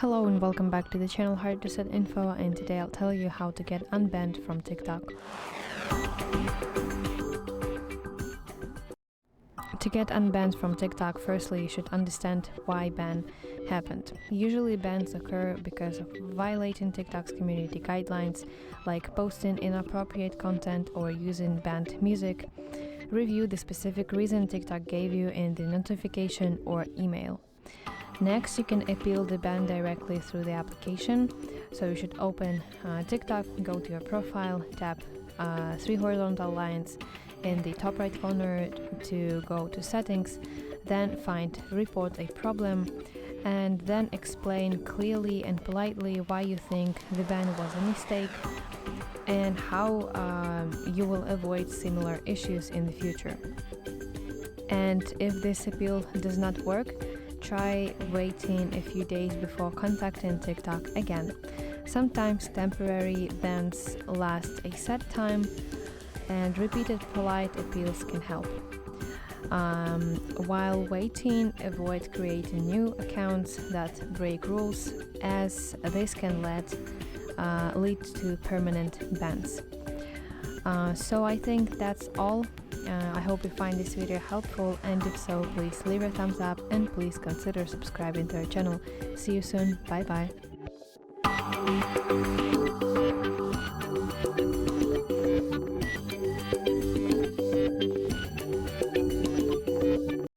Hello and welcome back to the channel HardReset.Info, and today I'll tell you how to get unbanned from TikTok. To get unbanned from TikTok, firstly you should understand why ban happened. Usually bans occur because of violating TikTok's community guidelines, like posting inappropriate content or using banned music. Review the specific reason TikTok gave you in the notification or email. Next, you can appeal the ban directly through the application. So you should open TikTok, go to your profile, tap 3 horizontal lines in the top right corner to go to settings, then find report a problem, and then explain clearly and politely why you think the ban was a mistake and how you will avoid similar issues in the future. And if this appeal does not work, try waiting a few days before contacting TikTok again. Sometimes temporary bans last a set time, and repeated polite appeals can help. While waiting, avoid creating new accounts that break rules, as this can lead to permanent bans. So I think that's all. I hope you find this video helpful, and if so, please leave a thumbs up and please consider subscribing to our channel. See you soon. Bye bye.